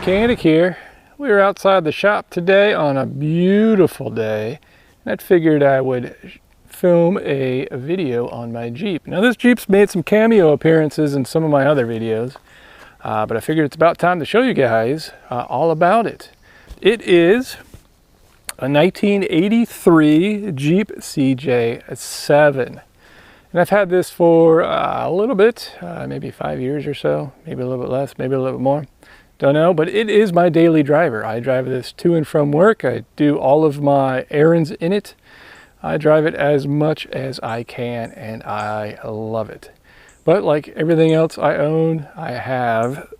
Mechanic here. We were outside the shop today on a beautiful day, and I figured I would film a video on my Jeep. Now this Jeep's made some cameo appearances in some of my other videos, but I figured it's about time to show you guys all about it. It is a 1983 Jeep CJ7. And I've had this for a little bit, maybe 5 years or so, maybe a little bit less, maybe a little bit more. Don't know, but it is my daily driver. I drive this to and from work. I do all of my errands in it. I drive it as much as I can, and I love it. But like everything else I own, I have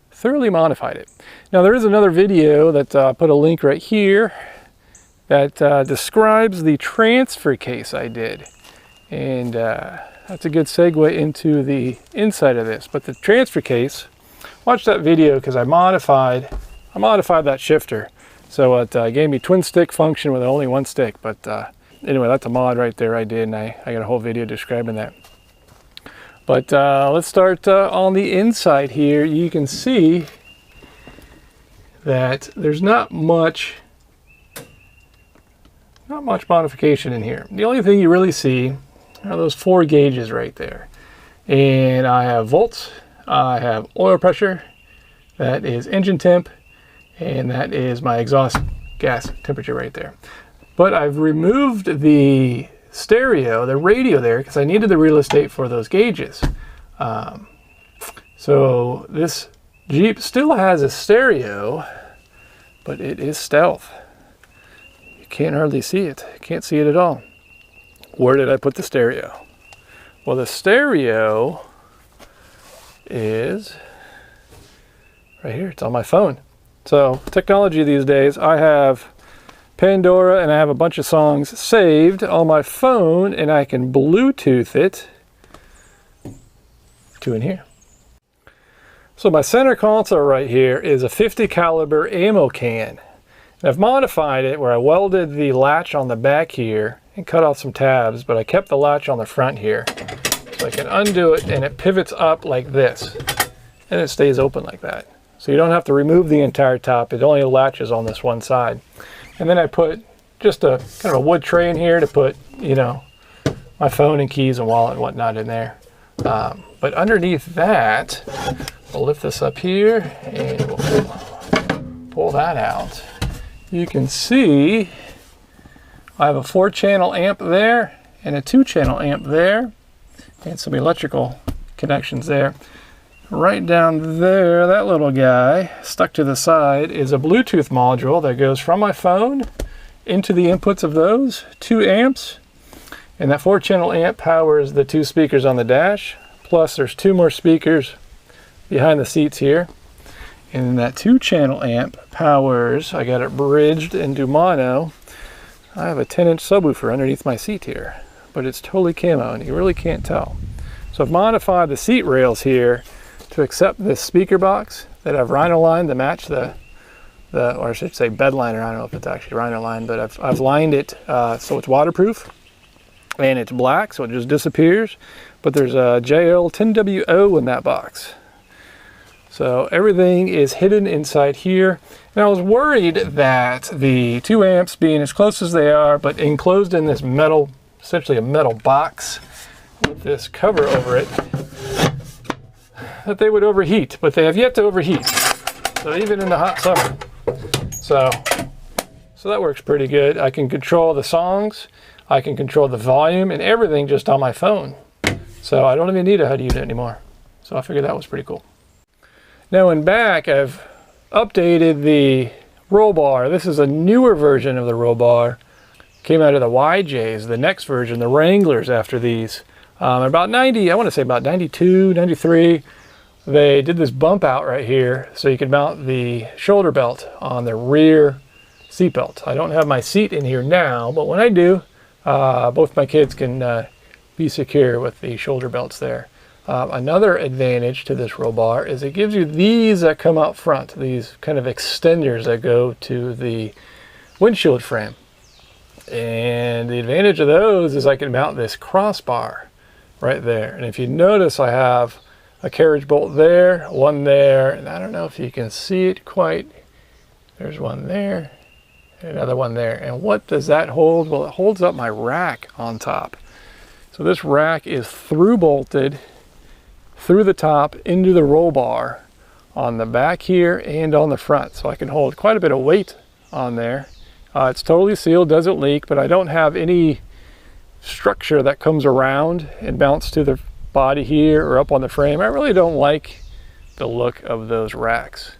thoroughly modified it. Now there is another video that I put a link right here that describes the transfer case I did. And that's a good segue into the inside of this. But the transfer case, watch that video because I modified that shifter. So it gave me twin stick function with only one stick. But anyway, that's a mod right there I did, and I got a whole video describing that. But let's start on the inside here. You can see that there's not much modification in here. The only thing you really see are those 4 gauges right there. And I have volts, I have oil pressure, that is engine temp, and that is my exhaust gas temperature right there. But I've removed the stereo, the radio there, because I needed the real estate for those gauges. So this Jeep still has a stereo, but it is stealth. You can't hardly see it. Can't see it at all. Where did I put the stereo? Well, the stereo is right here. It's on my phone. So technology these days, I have Pandora and I have a bunch of songs saved on my phone, and I can Bluetooth it to in here. So my center console right here is a 50 caliber ammo can. And I've modified it where I welded the latch on the back here and cut off some tabs, but I kept the latch on the front here. So I can undo it and it pivots up like this, and it stays open like that. So you don't have to remove the entire top, it only latches on this one side. And then I put just a kind of a wood tray in here to put, you know, my phone and keys and wallet and whatnot in there. But underneath that, we'll lift this up here and we'll pull that out. You can see I have a 4-channel amp there and a 2-channel amp there and some electrical connections there. Right down there, that little guy stuck to the side is a Bluetooth module that goes from my phone into the inputs of those 2 amps. And that 4-channel amp powers the 2 speakers on the dash. Plus there's 2 more speakers behind the seats here. And then that 2-channel amp powers, I got it bridged into mono. I have a 10-inch subwoofer underneath my seat here, but it's totally camo and you really can't tell. So I've modified the seat rails here to accept this speaker box that I've rhino lined to match or I should say bed liner. I don't know if it's actually rhino lined, but I've lined it so it's waterproof, and it's black so it just disappears. But there's a JL10WO in that box. So everything is hidden inside here. And I was worried that the 2 amps being as close as they are, but enclosed in this metal, essentially a metal box with this cover over it, that they would overheat, but they have yet to overheat. So even in the hot summer. So that works pretty good. I can control the songs, I can control the volume and everything just on my phone. So I don't even need a HUD unit anymore. So I figured that was pretty cool. Now in back, I've updated the roll bar. This is a newer version of the roll bar. Came out of the YJs, the next version, the Wranglers after these. About 90, I want to say about 92, 93, they did this bump out right here so you could mount the shoulder belt on the rear seat belt. I don't have my seat in here now, but when I do, both my kids can be secure with the shoulder belts there. Another advantage to this roll bar is it gives you these that come out front, these kind of extenders that go to the windshield frame. And the advantage of those is I can mount this crossbar right there. And if you notice, I have a carriage bolt there, one there, and I don't know if you can see it quite. There's one there, and another one there. And what does that hold? Well, it holds up my rack on top. So this rack is through bolted through the top into the roll bar on the back here and on the front. So I can hold quite a bit of weight on there. It's totally sealed, doesn't leak, but I don't have any structure that comes around and mounts to the body here or up on the frame. I really don't like the look of those racks.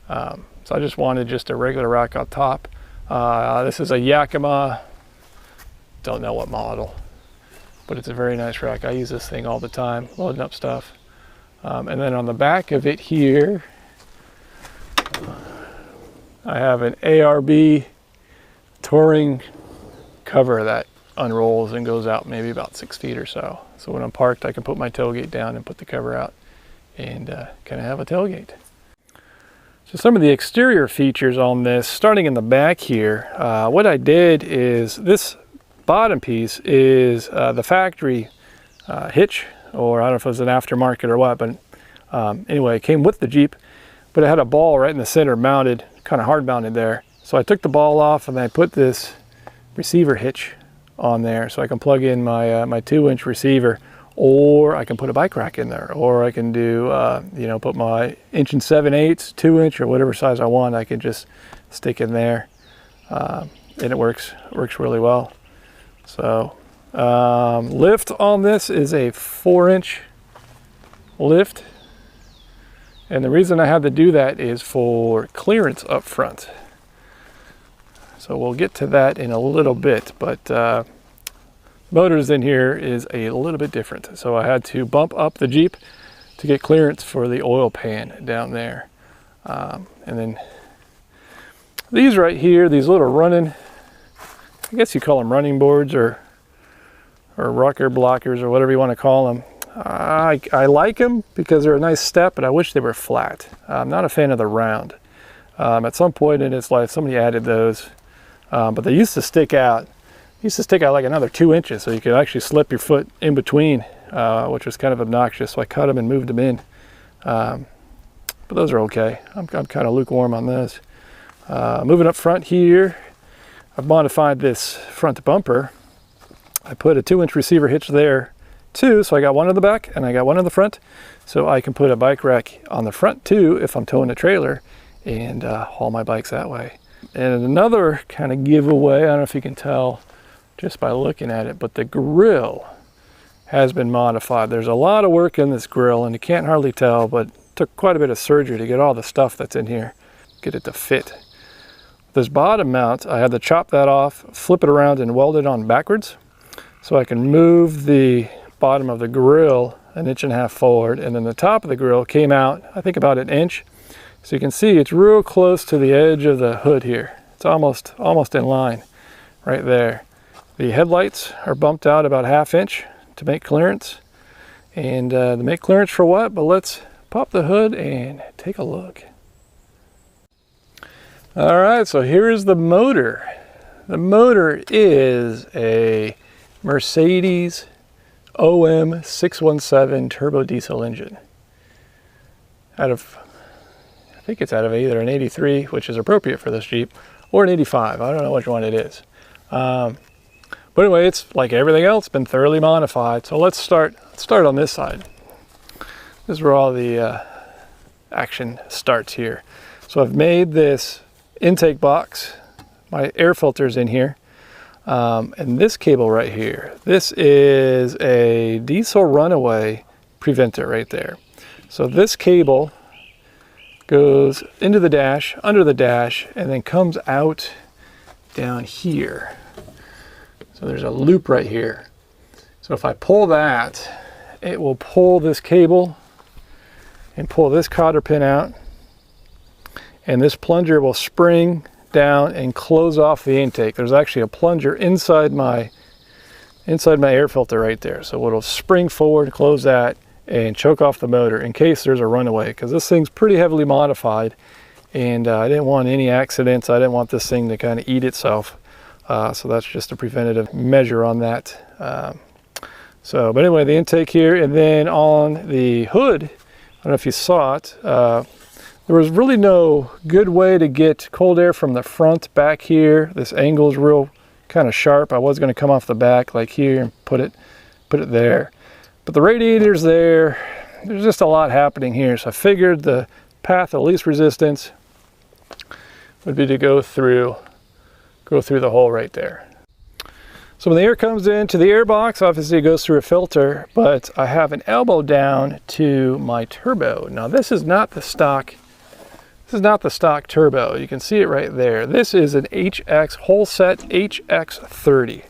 So I just wanted just a regular rack on top. This is a Yakima, don't know what model, but it's a very nice rack. I use this thing all the time, loading up stuff. And then on the back of it here, I have an ARB touring cover that unrolls and goes out maybe about 6 feet or so. So when I'm parked, I can put my tailgate down and put the cover out and kind of have a tailgate. So some of the exterior features on this, starting in the back here, what I did is this bottom piece is the factory hitch, or I don't know if it was an aftermarket or what, but anyway, it came with the Jeep, but it had a ball right in the center mounted, kind of hard mounted there. So I took the ball off and I put this receiver hitch on there so I can plug in my my 2-inch receiver, or I can put a bike rack in there, or I can do you know, put my 1 7/8, 2-inch, or whatever size I want. I can just stick in there, and it works really well. So lift on this is a 4-inch lift, and the reason I had to do that is for clearance up front. So we'll get to that in a little bit, but motors in here is a little bit different. So I had to bump up the Jeep to get clearance for the oil pan down there. And then these right here, these little running, I guess you call them running boards or rocker blockers or whatever you want to call them. I like them because they're a nice step, but I wish they were flat. I'm not a fan of the round. At some point in its life, somebody added those. But they used to stick out. Like another 2 inches, so you could actually slip your foot in between, which was kind of obnoxious. So I cut them and moved them in. But those are okay. I'm kind of lukewarm on those. Moving up front here, I've modified this front bumper. I put a 2-inch receiver hitch there too, so I got one in the back and I got one in the front, so I can put a bike rack on the front too if I'm towing a trailer and haul my bikes that way. And another kind of giveaway, I don't know if you can tell just by looking at it, but the grill has been modified. There's a lot of work in this grill, and you can't hardly tell, but it took quite a bit of surgery to get all the stuff that's in here, get it to fit. This bottom mount, I had to chop that off, flip it around, and weld it on backwards, so I can move the bottom of the grill 1.5 inches forward, and then the top of the grill came out, I think about 1 inch. So you can see it's real close to the edge of the hood here. It's almost in line right there. The headlights are bumped out about 1/2 inch to make clearance. And to make clearance for what? But let's pop the hood and take a look. All right, so here's the motor. The motor is a Mercedes OM617 turbo diesel engine. I think it's out of either an 83, which is appropriate for this Jeep, or an 85. I don't know which one it is. But anyway, it's like everything else, been thoroughly modified. So let's start on this side. This is where all the action starts here. So I've made this intake box. My air filter's in here. And this cable right here, this is a diesel runaway preventer right there. So this cable goes into the dash, under the dash, and then comes out down here. So there's a loop right here. So if I pull that, it will pull this cable and pull this cotter pin out, and this plunger will spring down and close off the intake. There's actually a plunger inside my air filter right there. So it'll spring forward, close that, and choke off the motor in case there's a runaway, because this thing's pretty heavily modified, and I didn't want any accidents. I didn't want this thing to kind of eat itself, so that's just a preventative measure on that. So, but anyway, the intake here, and then on the hood, I don't know if you saw it, there was really no good way to get cold air from the front back here. This angle is real kind of sharp. I was going to come off the back like here and put it there. But the radiator's there. There's just a lot happening here. So I figured the path of least resistance would be to go through the hole right there. So when the air comes into the air box, obviously it goes through a filter, but I have an elbow down to my turbo. Now this is not the stock turbo. You can see it right there. This is an Holset HX30.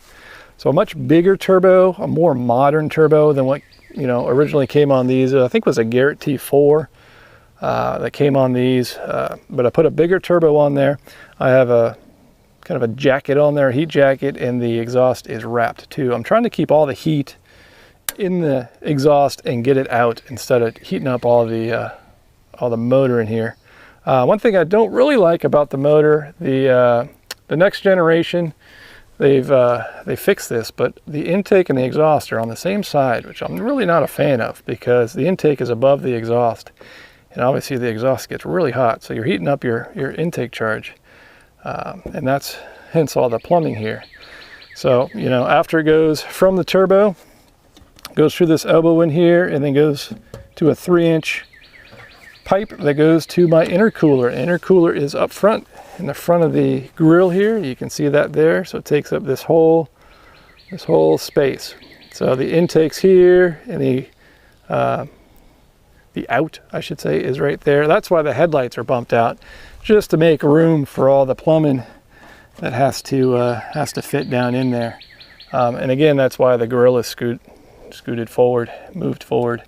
So a much bigger turbo, a more modern turbo than what originally came on these. I think it was a Garrett T4 that came on these, but I put a bigger turbo on there. I have a kind of a jacket on there, a heat jacket, and the exhaust is wrapped too. I'm trying to keep all the heat in the exhaust and get it out instead of heating up all the motor in here. One thing I don't really like about the motor, the next generation, they fixed this, but the intake and the exhaust are on the same side, which I'm really not a fan of, because the intake is above the exhaust, and obviously the exhaust gets really hot, so you're heating up your intake charge, and that's hence all the plumbing here. So after it goes from the turbo, goes through this elbow in here, and then goes to a 3-inch pipe that goes to my intercooler. Intercooler is up front in the front of the grill here. You can see that there. So it takes up this whole space. So the intakes here, and the out, I should say, is right there. That's why the headlights are bumped out, just to make room for all the plumbing that has to fit down in there. And again, that's why the grill is scooted forward, moved forward.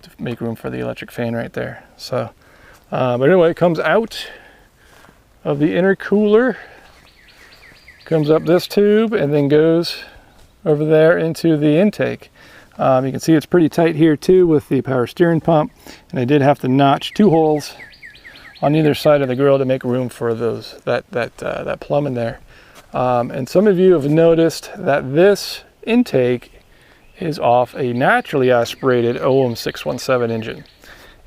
To make room for the electric fan right there. So, but anyway, it comes out of the intercooler, comes up this tube, and then goes over there into the intake. You can see it's pretty tight here too with the power steering pump, and I did have to notch 2 holes on either side of the grill to make room for that plumbing there. And some of you have noticed that this intake is off a naturally aspirated OM617 engine,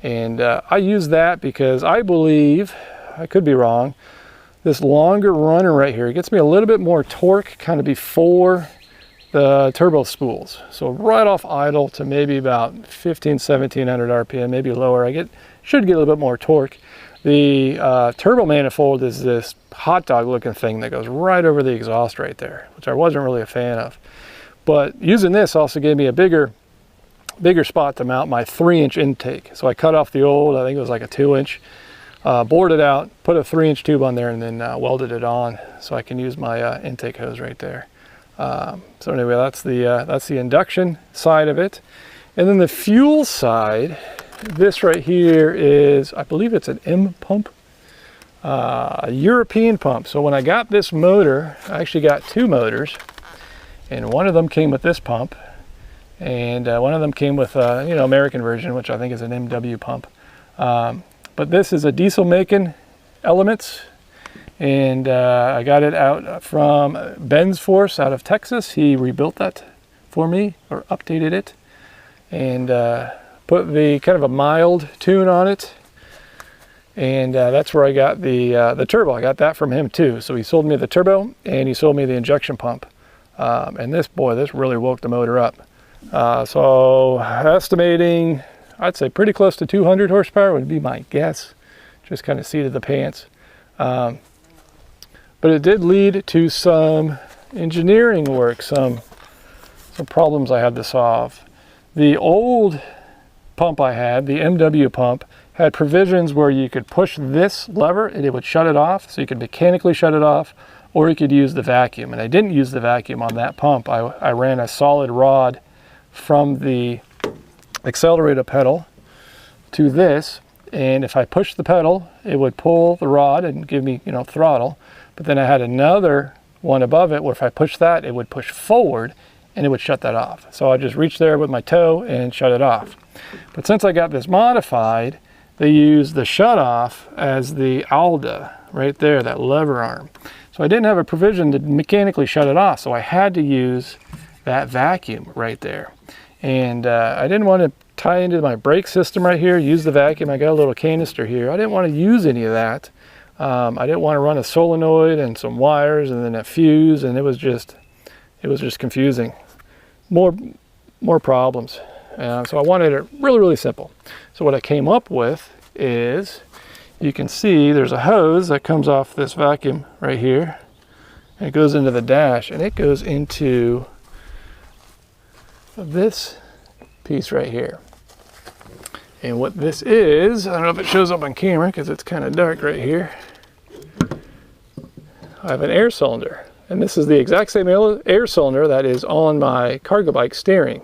and I use that because I believe, I could be wrong, this longer runner right here, it gets me a little bit more torque kind of before the turbo spools. So right off idle to maybe about 1700 RPM, maybe lower, should get a little bit more torque. The turbo manifold is this hot dog looking thing that goes right over the exhaust right there, which I wasn't really a fan of. But using this also gave me a bigger spot to mount my 3-inch intake. So I cut off the old, I think it was like a 2-inch, bored it out, put a 3-inch tube on there, and then welded it on so I can use my intake hose right there. So anyway, that's the induction side of it. And then the fuel side, this right here is, I believe it's an M pump, a European pump. So when I got this motor, I actually got 2 motors. And one of them came with this pump, and one of them came with American version, which I think is an MW pump. But this is a Dieselmeken Elements, and I got it out from Ben's Force out of Texas. He rebuilt that for me, or updated it, and put the kind of a mild tune on it. And that's where I got the turbo. I got that from him too. So he sold me the turbo, and he sold me the injection pump. And this really woke the motor up. So estimating, I'd say pretty close to 200 horsepower would be my guess. Just kind of seated the pants. But it did lead to some engineering work, some problems I had to solve. The old pump I had, the MW pump, had provisions where you could push this lever and it would shut it off. So you could mechanically shut it off, or you could use the vacuum. And I didn't use the vacuum on that pump. I ran a solid rod from the accelerator pedal to this, and if I pushed the pedal, it would pull the rod and give me, throttle. But then I had another one above it where if I pushed that, it would push forward and it would shut that off. So I just reached there with my toe and shut it off. But since I got this modified, they use the shut off as the Alda right there, that lever arm. So I didn't have a provision to mechanically shut it off, so I had to use that vacuum right there. And I didn't want to tie into my brake system right here, use the vacuum. I got a little canister here. I didn't want to use any of that. I didn't want to run a solenoid and some wires and then a fuse, and it was just confusing. More problems. So I wanted it really, really simple. So what I came up with is, you can see there's a hose that comes off this vacuum right here. And it goes into the dash, and it goes into this piece right here. And what this is, I don't know if it shows up on camera because it's kind of dark right here. I have an air cylinder, and this is the exact same air cylinder that is on my cargo bike steering.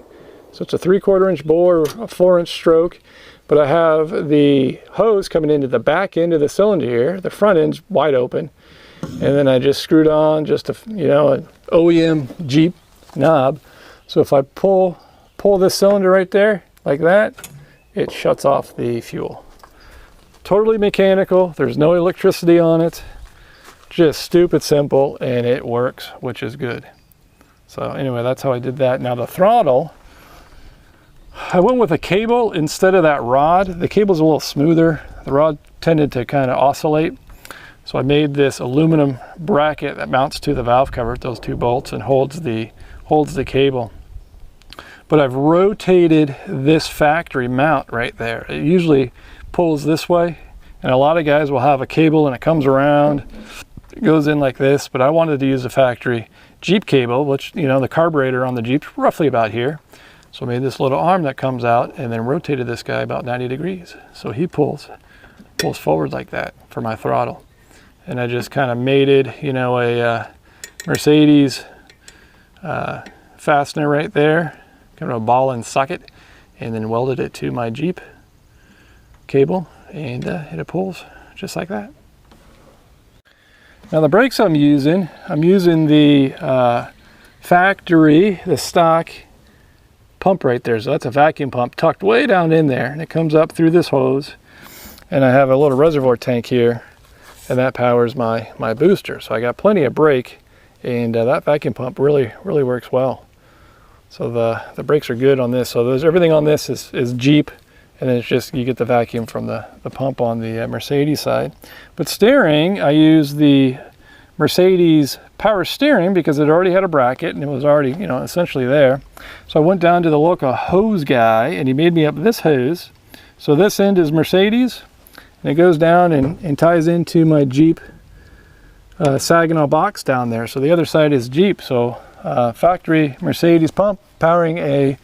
So it's a 3/4 inch bore, a 4-inch stroke, but I have the hose coming into the back end of the cylinder here. The front end's wide open, and then I just screwed on just a, an OEM Jeep knob. So if I pull this cylinder right there like that, it shuts off the fuel. Totally mechanical. There's no electricity on it. Just stupid simple, and it works, which is good. So anyway, that's how I did that. Now the throttle, I went with a cable instead of that rod. The cable's a little smoother. The rod tended to kind of oscillate. So I made this aluminum bracket that mounts to the valve cover, those 2 bolts, and holds the cable. But I've rotated this factory mount right there. It usually pulls this way, and a lot of guys will have a cable and it comes around, it goes in like this, but I wanted to use a factory Jeep cable, which, the carburetor on the Jeep's roughly about here. So I made this little arm that comes out and then rotated this guy about 90 degrees. So he pulls forward like that for my throttle. And I just kind of mated, a Mercedes fastener right there, kind of a ball and socket, and then welded it to my Jeep cable, and it pulls just like that. Now the brakes I'm using the factory, the stock pump right there. So that's a vacuum pump tucked way down in there, and it comes up through this hose, and I have a little reservoir tank here, and that powers my booster. So I got plenty of brake, and that vacuum pump really works well. So the brakes are good on this. So everything on this is Jeep, and then it's just you get the vacuum from the pump on the Mercedes side. But steering, I use the Mercedes power steering because it already had a bracket and it was already essentially there. So I went down to the local hose guy, and he made me up this hose. So this end is Mercedes, and it goes down and ties into my Jeep Saginaw box down there. So the other side is Jeep. So factory Mercedes pump powering a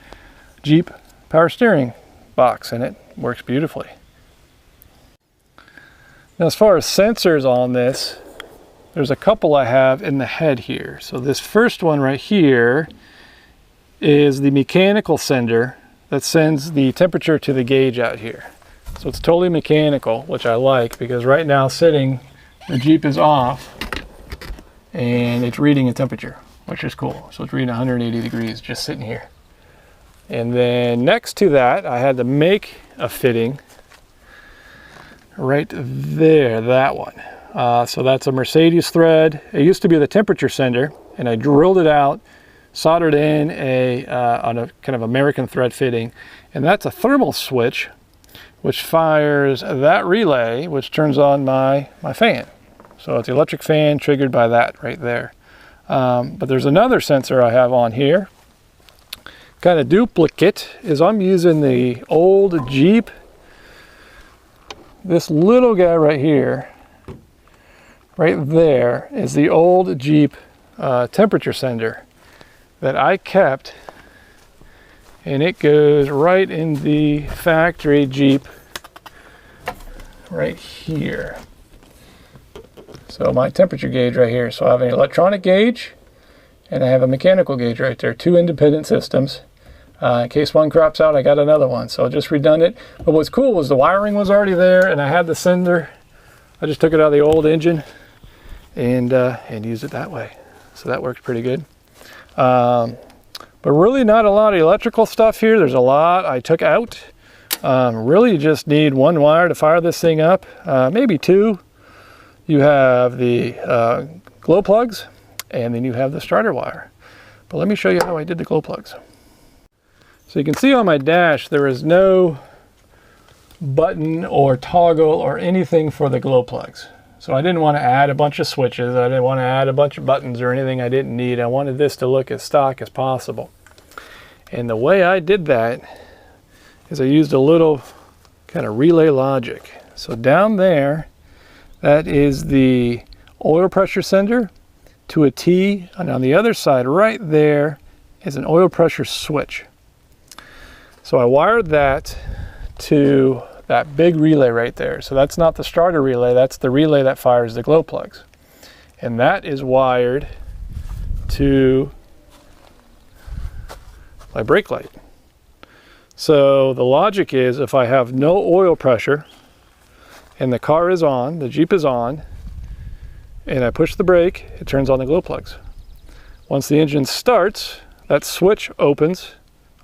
Jeep power steering box, and it works beautifully. Now as far as sensors on this, there's a couple I have in the head here. So this first one right here is the mechanical sender that sends the temperature to the gauge out here. So it's totally mechanical, which I like, because right now sitting, the Jeep is off and it's reading a temperature, which is cool. So it's reading 180 degrees just sitting here. And then next to that, I had to make a fitting right there, that one. So that's a Mercedes thread. It used to be the temperature sender, and I drilled it out, soldered in on a kind of American thread fitting, and that's a thermal switch, which fires that relay, which turns on my fan. So it's the electric fan triggered by that right there. But there's another sensor I have on here, kind of duplicate, is I'm using the old Jeep. This little guy right here, right there, is the old Jeep temperature sender that I kept, and it goes right in the factory Jeep right here. So my temperature gauge right here. So I have an electronic gauge and I have a mechanical gauge right there, 2 independent systems. In case one crops out, I got another one. So just redundant. But what's cool was the wiring was already there, and I had the sender. I just took it out of the old engine and used it that way. So that works pretty good. But really not a lot of electrical stuff here. There's a lot I took out. Really just need 1 wire to fire this thing up, maybe 2. You have the glow plugs, and then you have the starter wire. But let me show you how I did the glow plugs. So you can see on my dash there is no button or toggle or anything for the glow plugs. So I didn't want to add a bunch of switches. I didn't want to add a bunch of buttons or anything I didn't need. I wanted this to look as stock as possible. And the way I did that is I used a little kind of relay logic. So down there, that is the oil pressure sender to a T, and on the other side right there is an oil pressure switch. So I wired that to that big relay right there. So that's not the starter relay, that's the relay that fires the glow plugs. And that is wired to my brake light. So the logic is if I have no oil pressure and the car is on, the Jeep is on, and I push the brake, it turns on the glow plugs. Once the engine starts, that switch opens,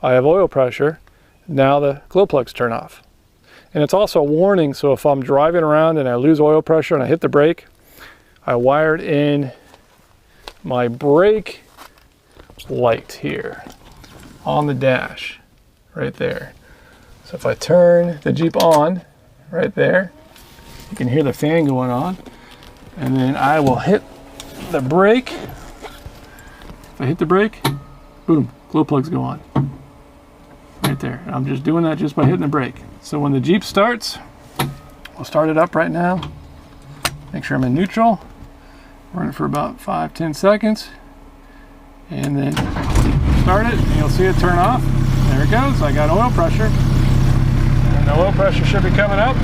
I have oil pressure, now the glow plugs turn off. And it's also a warning, so if I'm driving around and I lose oil pressure and I hit the brake, I wired in my brake light here on the dash, right there. So if I turn the Jeep on, right there, you can hear the fan going on, and then I will hit the brake. If I hit the brake, boom, glow plugs go on. Right there. And I'm just doing that just by hitting the brake. So when the Jeep starts, we'll start it up right now. Make sure I'm in neutral. Run it for about 5-10 seconds. And then start it, and you'll see it turn off. There it goes. I got oil pressure. And the oil pressure should be coming up.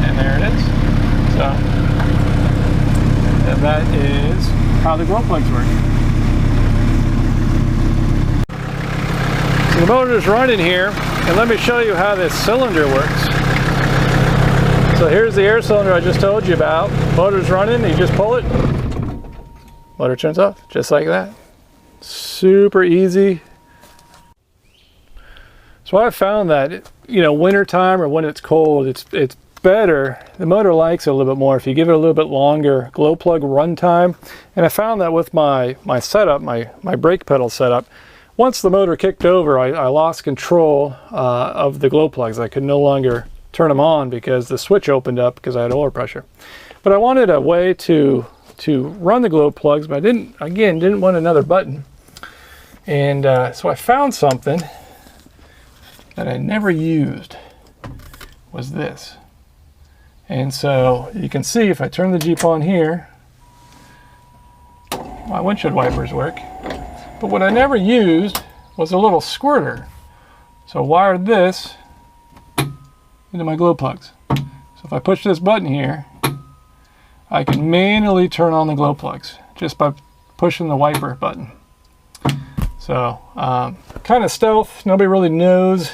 And there it is. So, and that is how the glow plugs work. So the motor is running here, and let me show you how this cylinder works. So here's the air cylinder I just told you about. Motor's running, you just pull it, motor turns off, just like that. Super easy. So I found that, you know, winter time or when it's cold, it's better. The motor likes it a little bit more if you give it a little bit longer glow plug run time. And I found that with my setup, my brake pedal setup, once the motor kicked over, I lost control of the glow plugs. I could no longer turn them on because the switch opened up because I had oil pressure. But I wanted a way to run the glow plugs, but I didn't want another button. And so I found something that I never used, was this. And so you can see if I turn the Jeep on here, my windshield wipers work. But what I never used was a little squirter. So I wired this into my glow plugs. So if I push this button here, I can manually turn on the glow plugs just by pushing the wiper button. So kind of stealth, nobody really knows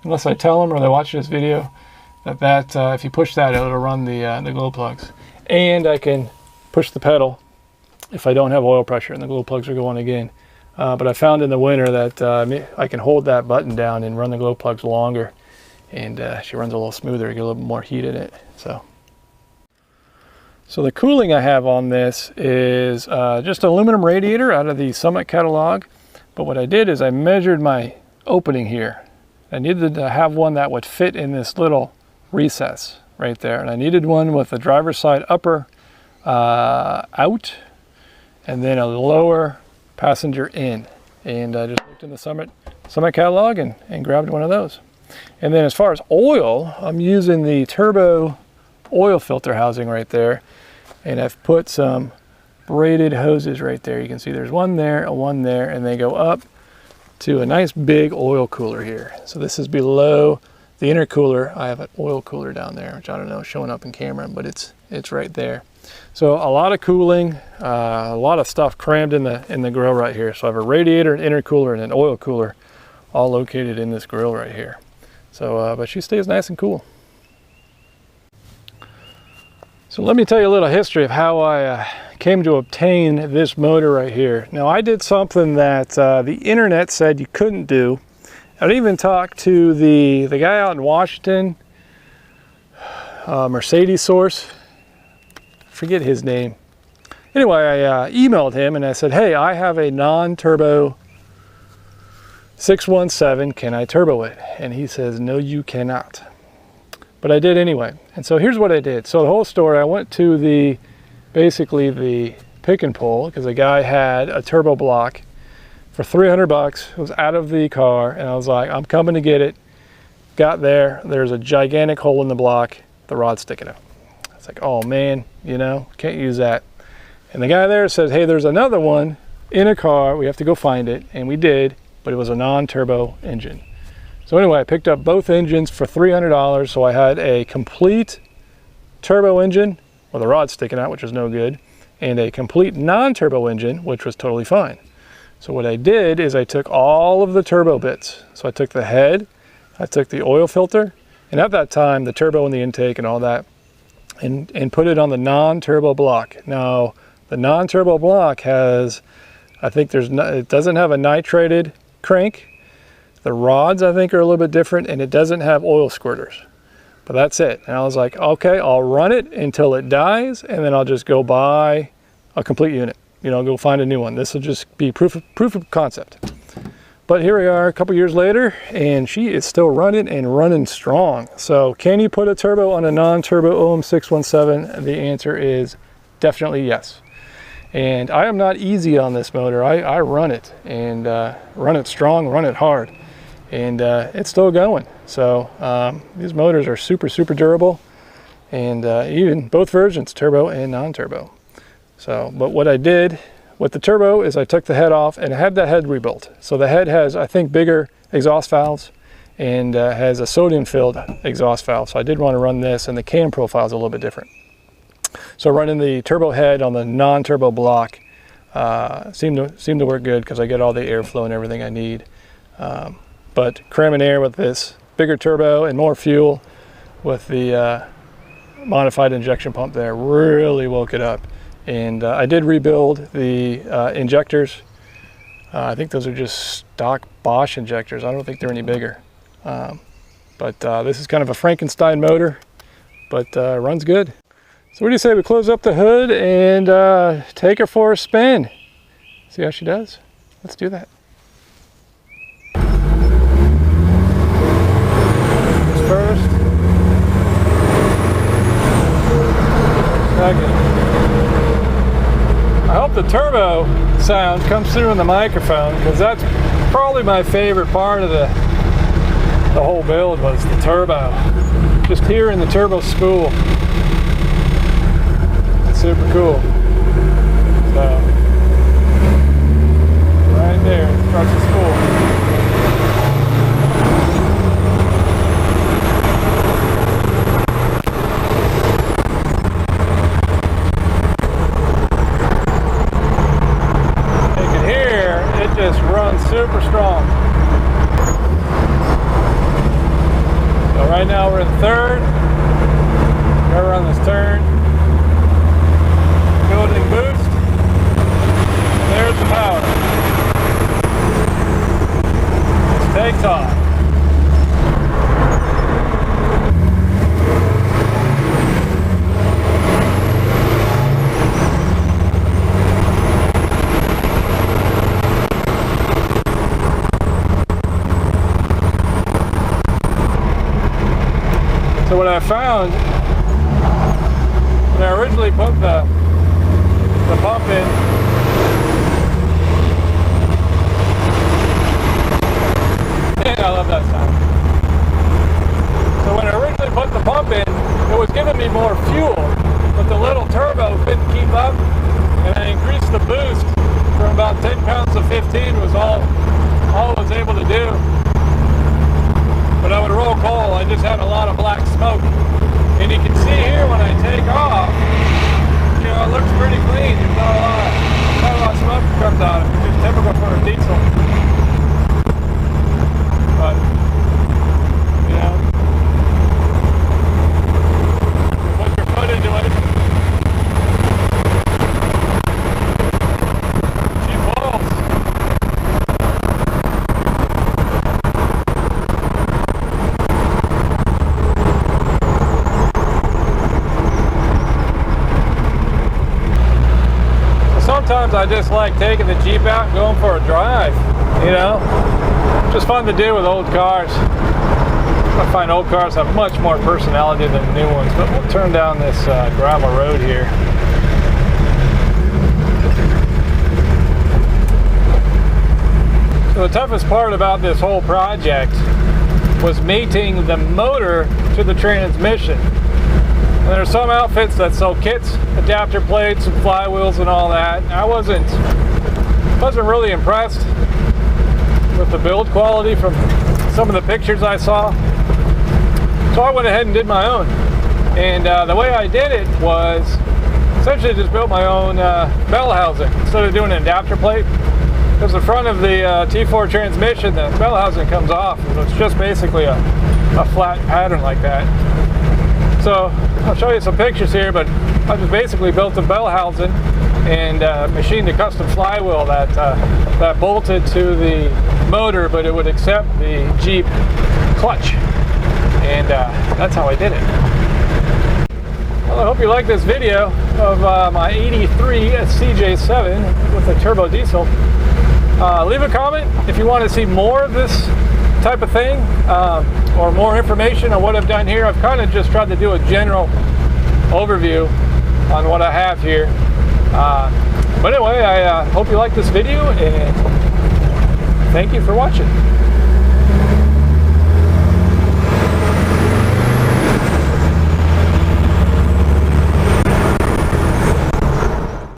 unless I tell them or they watch this video that if you push that, it'll run the glow plugs. And I can push the pedal if I don't have oil pressure and the glow plugs are going again. But I found in the winter that I can hold that button down and run the glow plugs longer, and she runs a little smoother, get a little bit more heat in it. So the cooling I have on this is just an aluminum radiator out of the Summit catalog. But what I did is I measured my opening here. I needed to have one that would fit in this little recess right there, and I needed one with the driver's side upper out, and then a lower passenger in. And I just looked in the Summit catalog and grabbed one of those. And then as far as oil, I'm using the turbo oil filter housing right there, and I've put some braided hoses right there. You can see there's one there, and they go up to a nice big oil cooler here. So this is below the intercooler. I have an oil cooler down there, which I don't know, showing up in camera, but it's right there. So a lot of cooling, a lot of stuff crammed in the grill right here. So I have a radiator, an intercooler, and an oil cooler all located in this grill right here. So, but she stays nice and cool. So let me tell you a little history of how I came to obtain this motor right here. Now I did something that the internet said you couldn't do. I even talked to the guy out in Washington, Mercedes source. Forget his name. Anyway, I emailed him and I said, hey, I have a non-turbo 617, can I turbo it? And he says, no, you cannot. But I did anyway. And so here's what I did. So the whole story, I went to basically the pick and pull, because a guy had a turbo block for 300 bucks. It was out of the car, and I was like, I'm coming to get it. Got there, there's a gigantic hole in the block, the rod's sticking out. It's like, oh man, you know, can't use that. And the guy there says, hey, there's another one in a car, we have to go find it. And we did, but it was a non-turbo engine. So anyway, I picked up both engines for $300, so I had a complete turbo engine with a rod sticking out, which was no good, and a complete non-turbo engine, which was totally fine. So what I did is I took all of the turbo bits. So I took the head, I took the oil filter, and at that time, the turbo and the intake and all that, and put it on the non-turbo block. Now, the non-turbo block has, I think it doesn't have a nitrated crank. The rods, I think, are a little bit different, and it doesn't have oil squirters. But that's it. And I was like, okay, I'll run it until it dies, and then I'll just go buy a complete unit. You know, go find a new one. This will just be proof of concept. But here we are a couple years later, and she is still running and running strong. So can you put a turbo on a non-turbo OM617? The answer is definitely yes. And I am not easy on this motor. I run it, and run it strong, run it hard. And it's still going. So these motors are super, super durable. And even both versions, turbo and non-turbo. So, but what I did with the turbo is I took the head off and I had that head rebuilt. So the head has, I think, bigger exhaust valves and has a sodium-filled exhaust valve. So I did want to run this, and the cam profile is a little bit different. So running the turbo head on the non-turbo block seemed to work good because I get all the airflow and everything I need. But cramming air with this bigger turbo and more fuel with the modified injection pump there really woke it up. And I did rebuild the injectors. I think those are just stock Bosch injectors. I don't think they're any bigger. But this is kind of a Frankenstein motor, but runs good. So what do you say we close up the hood and take her for a spin? See how she does? Let's do that. First. Second. I hope the turbo sound comes through in the microphone, because that's probably my favorite part of the whole build was the turbo. Just hearing the turbo spool. It's super cool. So, right there, starts the spool. Just runs super strong. So right now we're in third. We're gonna run this turn. Building boost. And there's the power. Let's take off. So what I found when I originally put the pump in, and I love that sound. So when I originally put the pump in, it was giving me more fuel, but the little turbo couldn't keep up, and I increased the boost from about 10 pounds to 15 was all I was able to do. But I would roll coal, I just had a lot of black smoke. And you can see here when I take off, you know, it looks pretty clean. There's not a lot of smoke that comes out of it, which is typical for a diesel. But, you know, put your foot into it. She falls. I just like taking the Jeep out and going for a drive, you know? Just fun to do with old cars. I find old cars have much more personality than new ones, but we'll turn down this gravel road here. So the toughest part about this whole project was mating the motor to the transmission. And there are some outfits that sell kits, adapter plates, and flywheels and all that. I wasn't really impressed with the build quality from some of the pictures I saw. So I went ahead and did my own. And the way I did it was essentially just built my own bell housing instead of doing an adapter plate. Because the front of the T4 transmission, the bell housing comes off. So it's just basically a flat pattern like that. So I'll show you some pictures here, but I just basically built a bell housing and machined a custom flywheel that bolted to the motor, but it would accept the Jeep clutch. And that's how I did it. Well, I hope you like this video of my 83 CJ7 with a turbo diesel. Leave a comment if you want to see more of this type of thing or more information on what I've done here. I've kind of just tried to do a general overview on what I have here. But anyway, I hope you like this video, and thank you for watching.